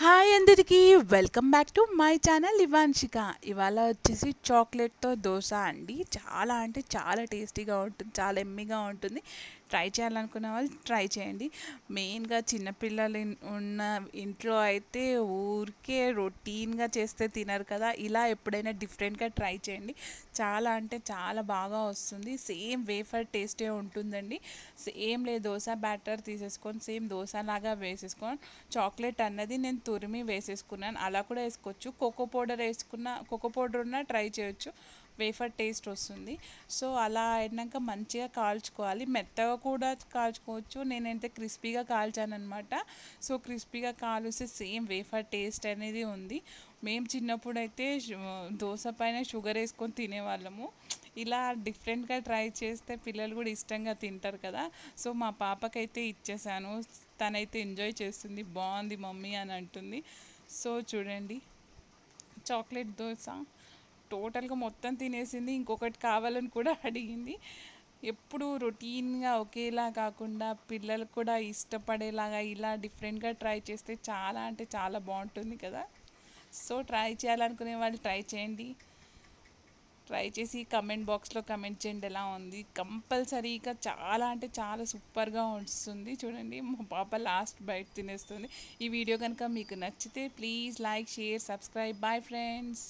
Hi అందరికీ welcome back to my channel Ivanshika. ఇవాళ వచ్చేసి చాక్లెట్తో దోశ అండి. చాలా అంటే చాలా టేస్టీగా ఉంటుంది, చాలా ఎమ్మీగా ఉంటుంది. ట్రై చేయాలనుకున్న వాళ్ళు ట్రై చేయండి. మెయిన్గా చిన్నపిల్లలు ఉన్న ఇంట్లో అయితే ఊరికే రొటీన్గా చేస్తే తినరు కదా. ఇలా ఎప్పుడైనా డిఫరెంట్గా ట్రై చేయండి. చాలా అంటే చాలా బాగా వస్తుంది. సేమ్ వేఫర్ టేస్టే ఉంటుందండి. సేమ్ లేదు, దోశ బ్యాటర్ తీసేసుకొని సేమ్ దోశ లాగా వేసేసుకొని చాక్లెట్ అన్నది నేను తురిమి వేసేసుకున్నాను. అలా కూడా వేసుకోవచ్చు. కోకో పౌడర్ వేసుకున్న, కోకో పౌడర్ ఉన్నా ట్రై చేయొచ్చు. వేఫర్ టేస్ట్ వస్తుంది. సో అలా అయినాక మంచిగా కాల్చుకోవాలి. మెత్తగా కూడా కాల్చుకోవచ్చు. నేనైతే క్రిస్పీగా కాల్చానమాట. సో క్రిస్పీగా కాలుస్తే సేమ్ వేఫర్ టేస్ట్ అనేది ఉంది. మేము చిన్నప్పుడు అయితే దోశ పైన షుగర్ వేసుకొని తినేవాళ్ళము. ఇలా డిఫరెంట్గా ట్రై చేస్తే పిల్లలు కూడా ఇష్టంగా తింటారు కదా. సో మా పాపకైతే ఇచ్చేసాను. తనైతే ఎంజాయ్ చేస్తుంది. బాగుంది మమ్మీ అని అంటుంది. సో చూడండి, చాక్లెట్ దోశ టోటల్గా మొత్తం తినేసింది. ఇంకొకటి కావాలని కూడా అడిగింది. ఎప్పుడు రొటీన్గా ఒకేలా కాకుండా పిల్లలకు కూడా ఇష్టపడేలాగా ఇలా డిఫరెంట్గా ట్రై చేస్తే చాలా అంటే చాలా బాగుంటుంది కదా. సో ట్రై చేయాలనుకునే వాళ్ళు ట్రై చేయండి. ట్రై చేసి కమెంట్ బాక్స్లో కమెంట్ చేయండి ఎలా ఉంది. కంపల్సరీగా చాలా అంటే చాలా సూపర్గా వస్తుంది. చూడండి, మా పాప లాస్ట్ బైట్ తినేస్తుంది. ఈ వీడియో కనుక మీకు నచ్చితే please like, share, subscribe. Bye friends.